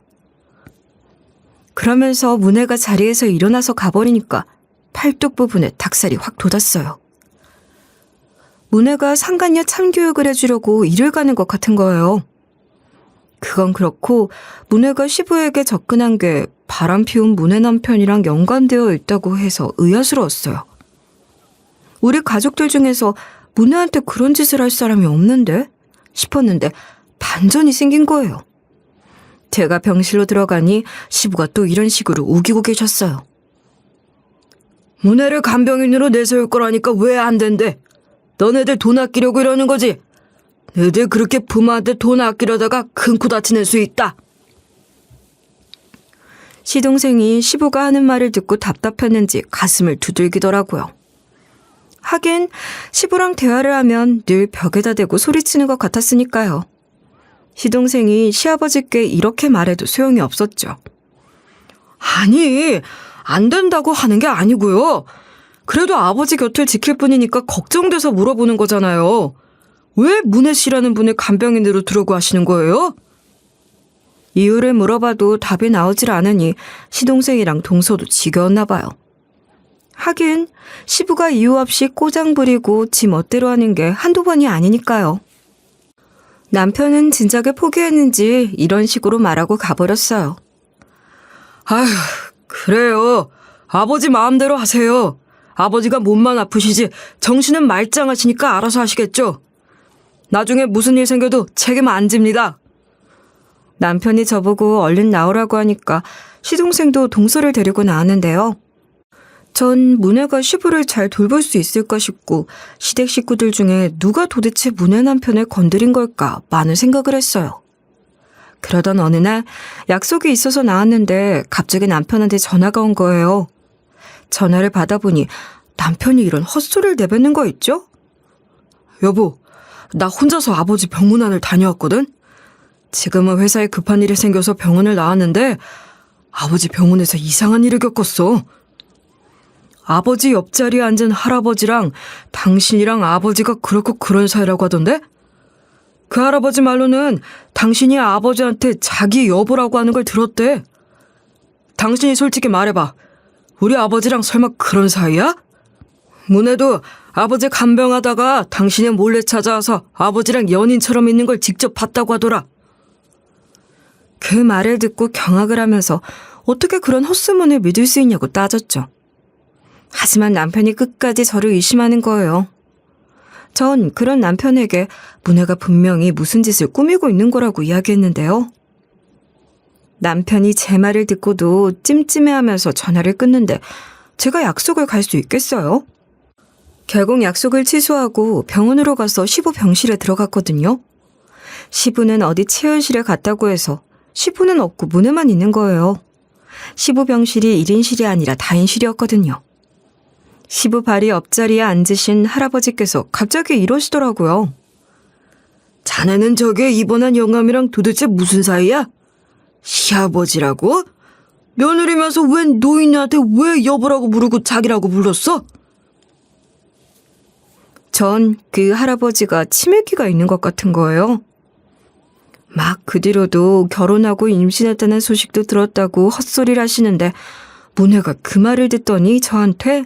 그러면서 문혜가 자리에서 일어나서 가버리니까 팔뚝 부분에 닭살이 확 돋았어요. 문혜가 상간녀 참교육을 해주려고 일을 가는 것 같은 거예요. 그건 그렇고 문혜가 시부에게 접근한 게 바람 피운 문혜 남편이랑 연관되어 있다고 해서 의아스러웠어요. 우리 가족들 중에서 문혜한테 그런 짓을 할 사람이 없는데? 싶었는데 반전이 생긴 거예요. 제가 병실로 들어가니 시부가 또 이런 식으로 우기고 계셨어요. 문혜를 간병인으로 내세울 거라니까 왜 안 된대? 너네들 돈 아끼려고 이러는 거지? 너희들 그렇게 부모한테 돈 아끼려다가 큰 코 다치는 수 있다. 시동생이 시부가 하는 말을 듣고 답답했는지 가슴을 두들기더라고요. 하긴 시부랑 대화를 하면 늘 벽에다 대고 소리치는 것 같았으니까요. 시동생이 시아버지께 이렇게 말해도 소용이 없었죠. 아니, 안 된다고 하는 게 아니고요. 그래도 아버지 곁을 지킬 뿐이니까 걱정돼서 물어보는 거잖아요. 왜 문혜 씨라는 분을 간병인으로 두려고 하시는 거예요? 이유를 물어봐도 답이 나오질 않으니 시동생이랑 동서도 지겨웠나 봐요. 하긴 시부가 이유 없이 꼬장 부리고 지 멋대로 하는 게 한두 번이 아니니까요. 남편은 진작에 포기했는지 이런 식으로 말하고 가버렸어요. 아휴, 그래요. 아버지 마음대로 하세요. 아버지가 몸만 아프시지 정신은 말짱하시니까 알아서 하시겠죠. 나중에 무슨 일 생겨도 책임 안 집니다. 남편이 저보고 얼른 나오라고 하니까 시동생도 동서를 데리고 나왔는데요. 전 문혜가 시부를 잘 돌볼 수 있을까 싶고 시댁 식구들 중에 누가 도대체 문혜 남편을 건드린 걸까 많은 생각을 했어요. 그러던 어느 날 약속이 있어서 나왔는데 갑자기 남편한테 전화가 온 거예요. 전화를 받아보니 남편이 이런 헛소리를 내뱉는 거 있죠? 여보, 나 혼자서 아버지 병문안을 다녀왔거든? 지금은 회사에 급한 일이 생겨서 병원을 나왔는데 아버지 병원에서 이상한 일을 겪었어. 아버지 옆자리에 앉은 할아버지랑 당신이랑 아버지가 그렇고 그런 사이라고 하던데? 그 할아버지 말로는 당신이 아버지한테 자기 여보라고 하는 걸 들었대. 당신이 솔직히 말해봐. 우리 아버지랑 설마 그런 사이야? 문혜도 아버지 간병하다가 당신이 몰래 찾아와서 아버지랑 연인처럼 있는 걸 직접 봤다고 하더라. 그 말을 듣고 경악을 하면서 어떻게 그런 헛소문을 믿을 수 있냐고 따졌죠. 하지만 남편이 끝까지 저를 의심하는 거예요. 전 그런 남편에게 문혜가 분명히 무슨 짓을 꾸미고 있는 거라고 이야기했는데요. 남편이 제 말을 듣고도 찜찜해하면서 전화를 끊는데 제가 약속을 갈 수 있겠어요? 결국 약속을 취소하고 병원으로 가서 시부 병실에 들어갔거든요. 시부는 어디 체열실에 갔다고 해서 시부는 없고 문혜만 있는 거예요. 시부 병실이 1인실이 아니라 다인실이었거든요. 시부 발이 옆자리에 앉으신 할아버지께서 갑자기 이러시더라고요. 자네는 저게 입원한 영감이랑 도대체 무슨 사이야? 시아버지라고? 며느리면서 웬 노인네한테 왜 여보라고 부르고 자기라고 불렀어? 전 그 할아버지가 치매기가 있는 것 같은 거예요. 막 그 뒤로도 결혼하고 임신했다는 소식도 들었다고 헛소리를 하시는데 문혜가 그 말을 듣더니 저한테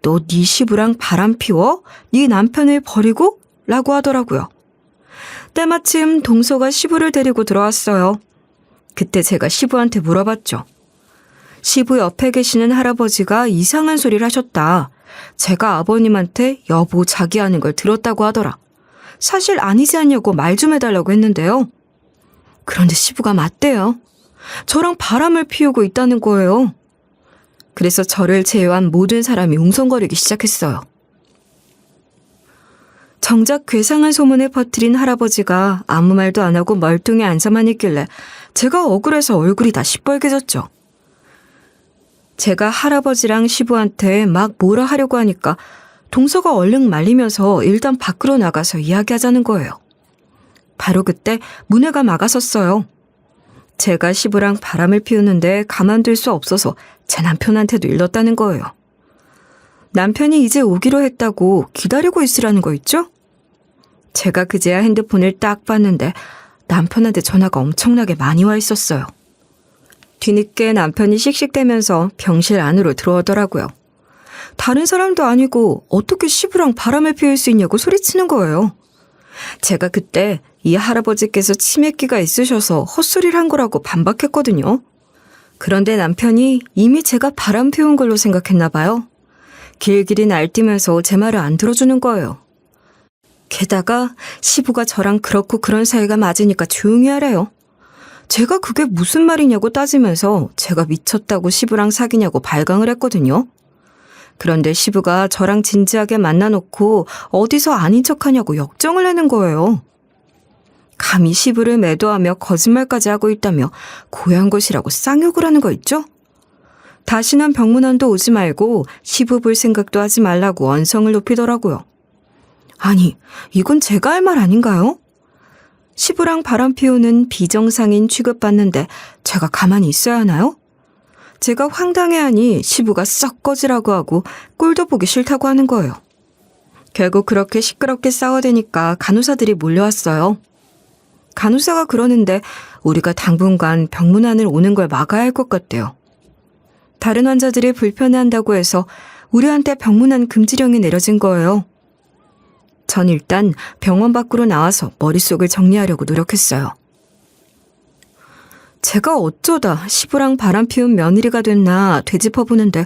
너 네 시부랑 바람 피워? 네 남편을 버리고? 라고 하더라고요. 때마침 동서가 시부를 데리고 들어왔어요. 그때 제가 시부한테 물어봤죠. 시부 옆에 계시는 할아버지가 이상한 소리를 하셨다. 제가 아버님한테 여보 자기 하는 걸 들었다고 하더라. 사실 아니지 않냐고 말 좀 해달라고 했는데요. 그런데 시부가 맞대요. 저랑 바람을 피우고 있다는 거예요. 그래서 저를 제외한 모든 사람이 웅성거리기 시작했어요. 정작 괴상한 소문을 퍼뜨린 할아버지가 아무 말도 안 하고 멀뚱히 앉아만 있길래 제가 억울해서 얼굴이 다 시뻘개졌죠. 제가 할아버지랑 시부한테 막 뭐라 하려고 하니까 동서가 얼른 말리면서 일단 밖으로 나가서 이야기하자는 거예요. 바로 그때 문혜가 막아섰어요. 제가 시부랑 바람을 피우는데 가만둘 수 없어서 제 남편한테도 일렀다는 거예요. 남편이 이제 오기로 했다고 기다리고 있으라는 거 있죠? 제가 그제야 핸드폰을 딱 봤는데 남편한테 전화가 엄청나게 많이 와 있었어요. 뒤늦게 남편이 씩씩대면서 병실 안으로 들어오더라고요. 다른 사람도 아니고 어떻게 시부랑 바람을 피울 수 있냐고 소리치는 거예요. 제가 그때 이 할아버지께서 치매기가 있으셔서 헛소리를 한 거라고 반박했거든요. 그런데 남편이 이미 제가 바람 피운 걸로 생각했나 봐요. 길길이 날뛰면서 제 말을 안 들어주는 거예요. 게다가 시부가 저랑 그렇고 그런 사이가 맞으니까 조용히 하래요. 제가 그게 무슨 말이냐고 따지면서 제가 미쳤다고 시부랑 사귀냐고 발광을 했거든요. 그런데 시부가 저랑 진지하게 만나놓고 어디서 아닌 척하냐고 역정을 내는 거예요. 감히 시부를 매도하며 거짓말까지 하고 있다며 고향 것이라고 쌍욕을 하는 거 있죠? 다시는 병문안도 오지 말고 시부 볼 생각도 하지 말라고 언성을 높이더라고요. 아니, 이건 제가 할 말 아닌가요? 시부랑 바람 피우는 비정상인 취급받는데 제가 가만히 있어야 하나요? 제가 황당해하니 시부가 썩 꺼지라고 하고 꼴도 보기 싫다고 하는 거예요. 결국 그렇게 시끄럽게 싸워대니까 간호사들이 몰려왔어요. 간호사가 그러는데 우리가 당분간 병문안을 오는 걸 막아야 할 것 같대요. 다른 환자들이 불편해한다고 해서 우리한테 병문안 금지령이 내려진 거예요. 전 일단 병원 밖으로 나와서 머릿속을 정리하려고 노력했어요. 제가 어쩌다 시부랑 바람 피운 며느리가 됐나 되짚어보는데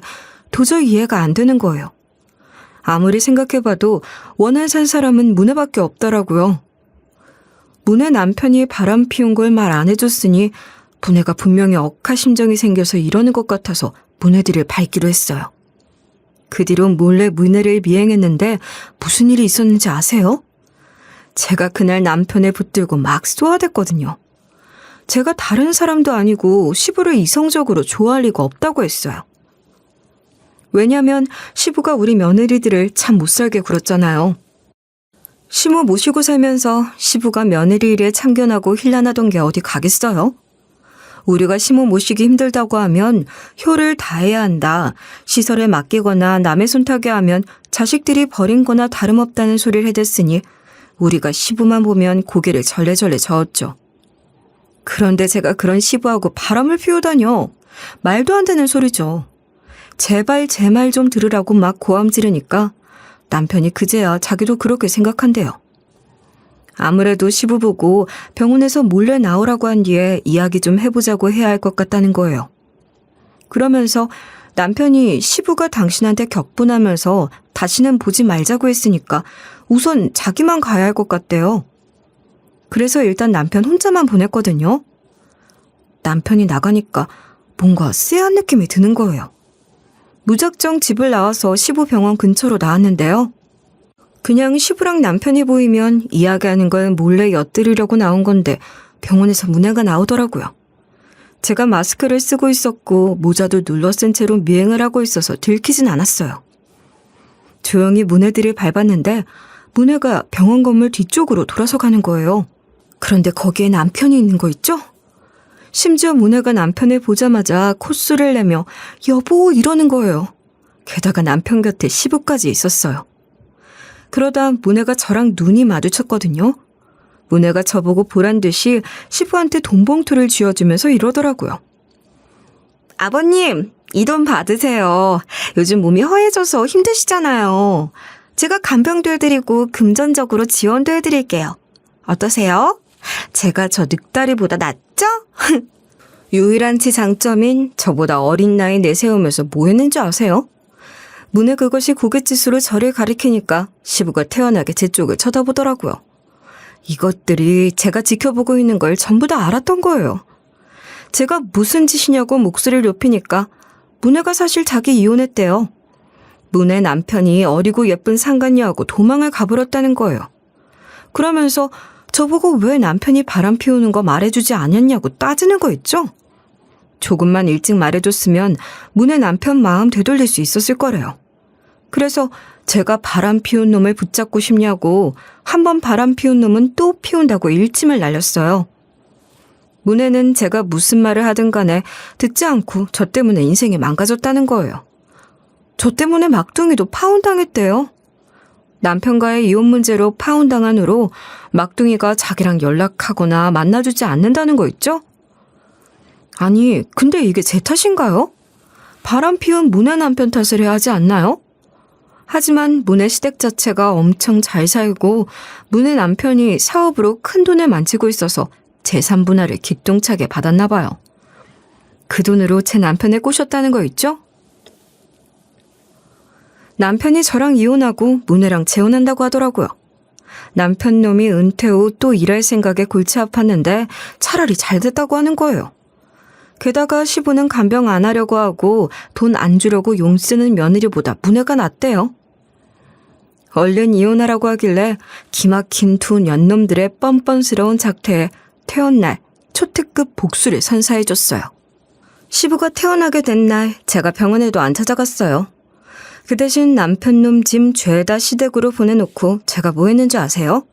도저히 이해가 안 되는 거예요. 아무리 생각해봐도 원한 산 사람은 문혜밖에 없더라고요. 문혜 남편이 바람 피운 걸 말 안 해줬으니 문혜가 분명히 억하심정이 생겨서 이러는 것 같아서 문혜들을 밟기로 했어요. 그 뒤로 몰래 문혜를 미행했는데 무슨 일이 있었는지 아세요? 제가 그날 남편을 붙들고 막 쏘아댔거든요. 제가 다른 사람도 아니고 시부를 이성적으로 좋아할 리가 없다고 했어요. 왜냐면 시부가 우리 며느리들을 참 못살게 굴었잖아요. 시모 모시고 살면서 시부가 며느리 일에 참견하고 힐난하던 게 어디 가겠어요? 우리가 시모 모시기 힘들다고 하면 효를 다해야 한다. 시설에 맡기거나 남의 손타게 하면 자식들이 버린 거나 다름없다는 소리를 해댔으니 우리가 시부만 보면 고개를 절레절레 저었죠. 그런데 제가 그런 시부하고 바람을 피우다뇨. 말도 안 되는 소리죠. 제발 제 말 좀 들으라고 막 고함 지르니까 남편이 그제야 자기도 그렇게 생각한대요. 아무래도 시부 보고 병원에서 몰래 나오라고 한 뒤에 이야기 좀 해보자고 해야 할 것 같다는 거예요. 그러면서 남편이 시부가 당신한테 격분하면서 다시는 보지 말자고 했으니까 우선 자기만 가야 할 것 같대요. 그래서 일단 남편 혼자만 보냈거든요. 남편이 나가니까 뭔가 쎄한 느낌이 드는 거예요. 무작정 집을 나와서 시부 병원 근처로 나왔는데요. 그냥 시부랑 남편이 보이면 이야기하는 걸 몰래 엿들으려고 나온 건데 병원에서 문해가 나오더라고요. 제가 마스크를 쓰고 있었고 모자도 눌러 쓴 채로 미행을 하고 있어서 들키진 않았어요. 조용히 문해들을 밟았는데 문해가 병원 건물 뒤쪽으로 돌아서 가는 거예요. 그런데 거기에 남편이 있는 거 있죠? 심지어 문해가 남편을 보자마자 콧소리를 내며 여보 이러는 거예요. 게다가 남편 곁에 시부까지 있었어요. 그러다 문해가 저랑 눈이 마주쳤거든요. 문해가 저보고 보란 듯이 시부한테 돈봉투를 쥐어주면서 이러더라고요. 아버님, 이 돈 받으세요. 요즘 몸이 허해져서 힘드시잖아요. 제가 간병도 해드리고 금전적으로 지원도 해드릴게요. 어떠세요? 제가 저 늑다리보다 낫죠? 유일한 제 장점인 저보다 어린 나이 내세우면서 뭐 했는지 아세요? 문에 그것이 고갯짓으로 저를 가리키니까 시부가 태연하게 제 쪽을 쳐다보더라고요. 이것들이 제가 지켜보고 있는 걸 전부 다 알았던 거예요. 제가 무슨 짓이냐고 목소리를 높이니까 문혜가 사실 자기 이혼했대요. 문혜 남편이 어리고 예쁜 상간녀하고 도망을 가버렸다는 거예요. 그러면서 저보고 왜 남편이 바람 피우는 거 말해주지 않았냐고 따지는 거 있죠? 조금만 일찍 말해줬으면 문혜 남편 마음 되돌릴 수 있었을 거래요. 그래서 제가 바람 피운 놈을 붙잡고 싶냐고 한 번 바람 피운 놈은 또 피운다고 일침을 날렸어요. 문혜는 제가 무슨 말을 하든 간에 듣지 않고 저 때문에 인생이 망가졌다는 거예요. 저 때문에 막둥이도 파혼당했대요. 남편과의 이혼 문제로 파혼당한 후로 막둥이가 자기랑 연락하거나 만나주지 않는다는 거 있죠? 아니, 근데 이게 제 탓인가요? 바람 피운 문혜 남편 탓을 해야 하지 않나요? 하지만 문혜 시댁 자체가 엄청 잘 살고 문혜 남편이 사업으로 큰 돈을 만지고 있어서 재산 분할을 기똥차게 받았나 봐요. 그 돈으로 제 남편을 꼬셨다는 거 있죠? 남편이 저랑 이혼하고 문혜랑 재혼한다고 하더라고요. 남편 놈이 은퇴 후 또 일할 생각에 골치 아팠는데 차라리 잘 됐다고 하는 거예요. 게다가 시부는 간병 안 하려고 하고 돈 안 주려고 용 쓰는 며느리보다 문혜가 낫대요. 얼른 이혼하라고 하길래 기막힌 두 년놈들의 뻔뻔스러운 작태에 퇴원날 초특급 복수를 선사해줬어요. 시부가 퇴원하게 된 날 제가 병원에도 안 찾아갔어요. 그 대신 남편놈 짐 죄다 시댁으로 보내놓고 제가 뭐 했는지 아세요?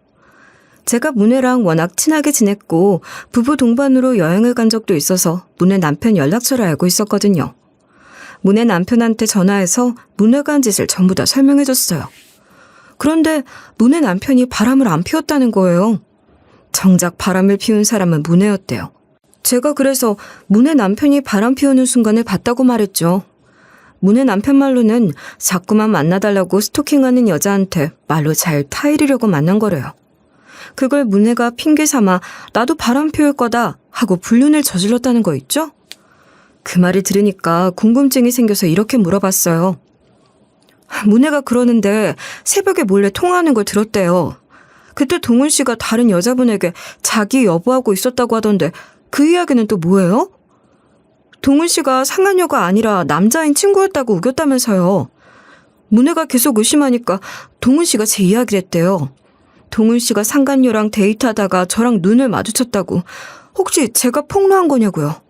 제가 문혜랑 워낙 친하게 지냈고 부부 동반으로 여행을 간 적도 있어서 문혜 남편 연락처를 알고 있었거든요. 문혜 남편한테 전화해서 문혜가 한 짓을 전부 다 설명해줬어요. 그런데 문혜 남편이 바람을 안 피웠다는 거예요. 정작 바람을 피운 사람은 문혜였대요. 제가 그래서 문혜 남편이 바람 피우는 순간을 봤다고 말했죠. 문혜 남편 말로는 자꾸만 만나달라고 스토킹하는 여자한테 말로 잘 타이르려고 만난 거래요. 그걸 문혜가 핑계 삼아 나도 바람 피울 거다 하고 불륜을 저질렀다는 거 있죠? 그 말을 들으니까 궁금증이 생겨서 이렇게 물어봤어요. 문혜가 그러는데 새벽에 몰래 통화하는 걸 들었대요. 그때 동훈 씨가 다른 여자분에게 자기 여보하고 있었다고 하던데 그 이야기는 또 뭐예요? 동훈 씨가 상간녀가 아니라 남자인 친구였다고 우겼다면서요. 문혜가 계속 의심하니까 동훈 씨가 제 이야기를 했대요. 동훈 씨가 상간녀랑 데이트하다가 저랑 눈을 마주쳤다고. 혹시 제가 폭로한 거냐고요.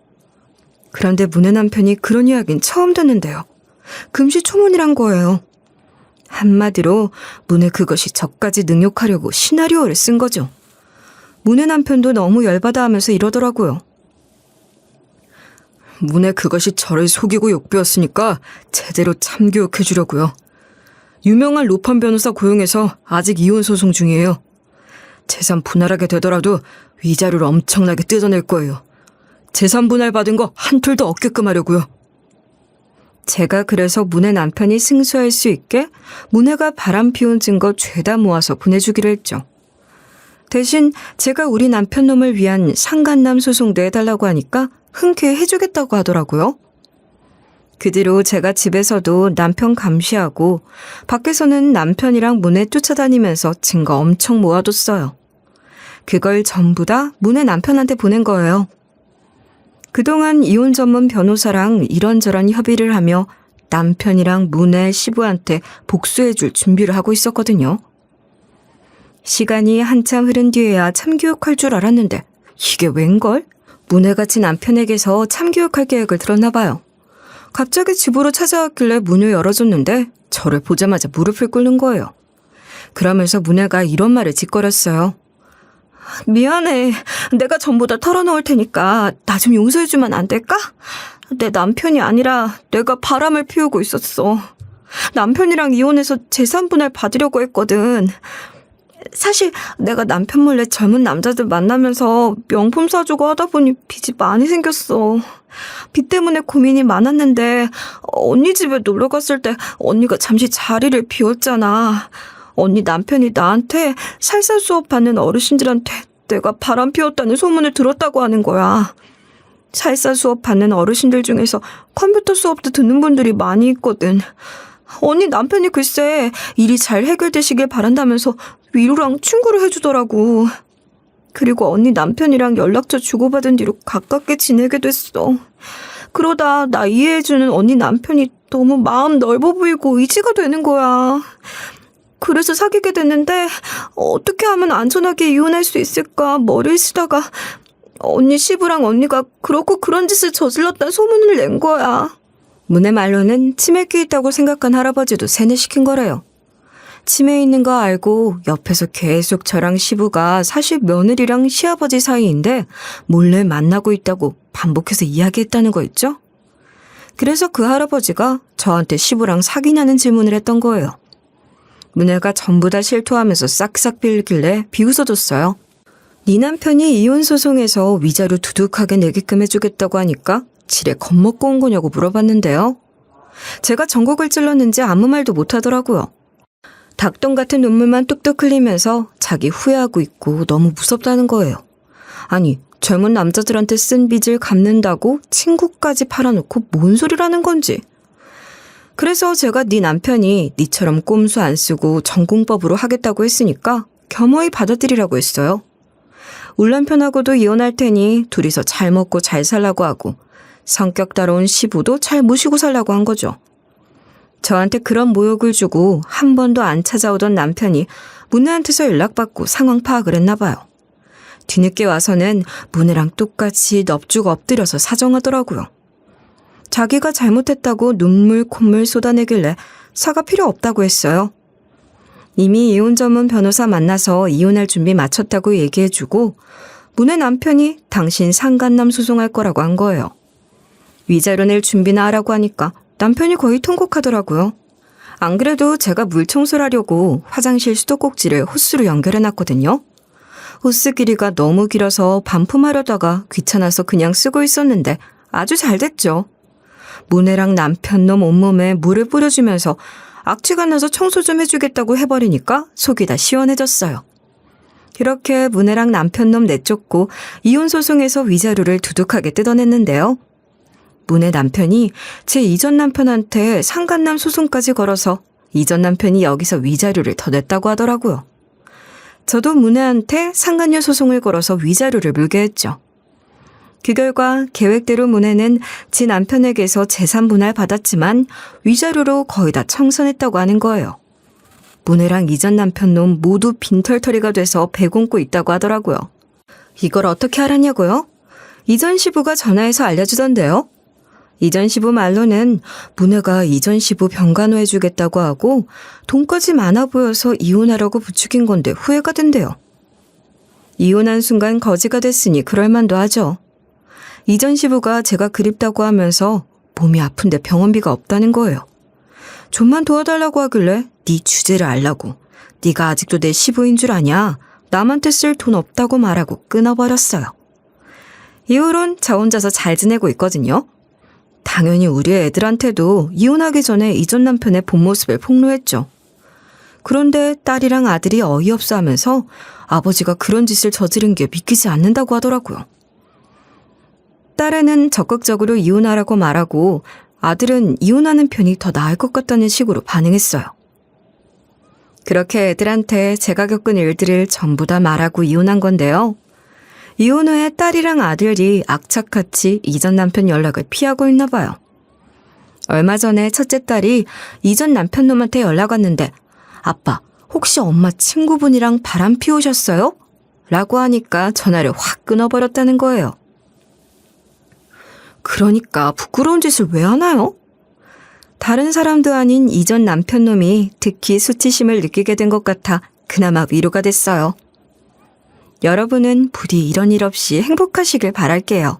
그런데 문혜 남편이 그런 이야기는 처음 듣는데요. 금시초문이란 거예요. 한마디로 문에 그것이 저까지 능욕하려고 시나리오를 쓴 거죠. 문의 남편도 너무 열받아 하면서 이러더라고요. 문에 그것이 저를 속이고 욕배웠으니까 제대로 참교육해 주려고요. 유명한 로펌 변호사 고용해서 아직 이혼 소송 중이에요. 재산 분할하게 되더라도 위자료를 엄청나게 뜯어낼 거예요. 재산 분할 받은 거 한 톨도 없게끔 하려고요. 제가 그래서 문의 남편이 승소할 수 있게 문혜가 바람 피운 증거 죄다 모아서 보내주기로 했죠. 대신 제가 우리 남편 놈을 위한 상간남 소송도 해달라고 하니까 흔쾌히 해주겠다고 하더라고요. 그 뒤로 제가 집에서도 남편 감시하고 밖에서는 남편이랑 문혜 쫓아다니면서 증거 엄청 모아뒀어요. 그걸 전부 다 문혜 남편한테 보낸 거예요. 그동안 이혼 전문 변호사랑 이런저런 협의를 하며 남편이랑 문혜 시부한테 복수해줄 준비를 하고 있었거든요. 시간이 한참 흐른 뒤에야 참교육할 줄 알았는데 이게 웬걸? 문혜같이 남편에게서 참교육할 계획을 들었나 봐요. 갑자기 집으로 찾아왔길래 문을 열어줬는데 저를 보자마자 무릎을 꿇는 거예요. 그러면서 문혜가 이런 말을 짓거렸어요. 미안해. 내가 전부 다 털어놓을 테니까 나 좀 용서해주면 안 될까? 내 남편이 아니라 내가 바람을 피우고 있었어. 남편이랑 이혼해서 재산 분할 받으려고 했거든. 사실 내가 남편 몰래 젊은 남자들 만나면서 명품 사주고 하다 보니 빚이 많이 생겼어. 빚 때문에 고민이 많았는데 언니 집에 놀러 갔을 때 언니가 잠시 자리를 비웠잖아. 언니 남편이 나한테 살살 수업 받는 어르신들한테 내가 바람 피웠다는 소문을 들었다고 하는 거야. 살살 수업 받는 어르신들 중에서 컴퓨터 수업도 듣는 분들이 많이 있거든. 언니 남편이 글쎄 일이 잘 해결되시길 바란다면서 위로랑 충고를 해주더라고. 그리고 언니 남편이랑 연락처 주고받은 뒤로 가깝게 지내게 됐어. 그러다 나 이해해주는 언니 남편이 너무 마음 넓어 보이고 의지가 되는 거야. 그래서 사귀게 됐는데 어떻게 하면 안전하게 이혼할 수 있을까 머리를 쓰다가 언니 시부랑 언니가 그렇고 그런 짓을 저질렀다는 소문을 낸 거야. 문의 말로는 치매기 있다고 생각한 할아버지도 세뇌시킨 거래요. 치매 있는 거 알고 옆에서 계속 저랑 시부가 사실 며느리랑 시아버지 사이인데 몰래 만나고 있다고 반복해서 이야기했다는 거 있죠? 그래서 그 할아버지가 저한테 시부랑 사귀냐는 질문을 했던 거예요. 문혜가 전부 다 실토하면서 싹싹 빌길래 비웃어줬어요. 네 남편이 이혼 소송에서 위자료 두둑하게 내게끔 해주겠다고 하니까 지레 겁먹고 온 거냐고 물어봤는데요. 제가 전곡을 찔렀는지 아무 말도 못하더라고요. 닭똥 같은 눈물만 뚝뚝 흘리면서 자기 후회하고 있고 너무 무섭다는 거예요. 아니 젊은 남자들한테 쓴 빚을 갚는다고 친구까지 팔아놓고 뭔 소리라는 건지. 그래서 제가 네 남편이 네처럼 꼼수 안 쓰고 전공법으로 하겠다고 했으니까 겸허히 받아들이라고 했어요. 울 남편하고도 이혼할 테니 둘이서 잘 먹고 잘 살라고 하고 성격 따라온 시부도 잘 모시고 살라고 한 거죠. 저한테 그런 모욕을 주고 한 번도 안 찾아오던 남편이 문혜한테서 연락받고 상황 파악을 했나 봐요. 뒤늦게 와서는 문혜랑 똑같이 넙죽 엎드려서 사정하더라고요. 자기가 잘못했다고 눈물 콧물 쏟아내길래 사과 필요 없다고 했어요. 이미 이혼 전문 변호사 만나서 이혼할 준비 마쳤다고 얘기해주고 문혜 남편이 당신 상간남 소송할 거라고 한 거예요. 위자료 낼 준비나 하라고 하니까 남편이 거의 통곡하더라고요. 안 그래도 제가 물 청소를 하려고 화장실 수도꼭지를 호스로 연결해놨거든요. 호스 길이가 너무 길어서 반품하려다가 귀찮아서 그냥 쓰고 있었는데 아주 잘 됐죠. 문혜랑 남편 놈 온몸에 물을 뿌려주면서 악취가 나서 청소 좀 해주겠다고 해버리니까 속이 다 시원해졌어요. 그렇게 문혜랑 남편 놈 내쫓고 이혼 소송에서 위자료를 두둑하게 뜯어냈는데요. 문혜 남편이 제 이전 남편한테 상간남 소송까지 걸어서 이전 남편이 여기서 위자료를 더 냈다고 하더라고요. 저도 문혜한테 상간녀 소송을 걸어서 위자료를 물게 했죠. 그 결과 계획대로 문혜는 지 남편에게서 재산 분할 받았지만 위자료로 거의 다 청산했다고 하는 거예요. 문혜랑 이전 남편 놈 모두 빈털터리가 돼서 배고프고 있다고 하더라고요. 이걸 어떻게 알았냐고요? 이전 시부가 전화해서 알려주던데요. 이전 시부 말로는 무네가 이전 시부 병간호해주겠다고 하고 돈까지 많아 보여서 이혼하라고 부추긴 건데 후회가 된대요. 이혼한 순간 거지가 됐으니 그럴만도 하죠. 이전 시부가 제가 그립다고 하면서 몸이 아픈데 병원비가 없다는 거예요. 좀만 도와달라고 하길래 네 주제를 알라고. 네가 아직도 내 시부인 줄 아냐? 남한테 쓸 돈 없다고 말하고 끊어버렸어요. 이후론 저 혼자서 잘 지내고 있거든요. 당연히 우리 애들한테도 이혼하기 전에 이전 남편의 본 모습을 폭로했죠. 그런데 딸이랑 아들이 어이없어 하면서 아버지가 그런 짓을 저지른 게 믿기지 않는다고 하더라고요. 딸애는 적극적으로 이혼하라고 말하고 아들은 이혼하는 편이 더 나을 것 같다는 식으로 반응했어요. 그렇게 애들한테 제가 겪은 일들을 전부 다 말하고 이혼한 건데요. 이혼 후에 딸이랑 아들이 악착같이 이전 남편 연락을 피하고 있나 봐요. 얼마 전에 첫째 딸이 이전 남편 놈한테 연락 왔는데 아빠, 혹시 엄마 친구분이랑 바람 피우셨어요? 라고 하니까 전화를 확 끊어버렸다는 거예요. 그러니까 부끄러운 짓을 왜 하나요? 다른 사람도 아닌 이전 남편 놈이 특히 수치심을 느끼게 된 것 같아 그나마 위로가 됐어요. 여러분은 부디 이런 일 없이 행복하시길 바랄게요.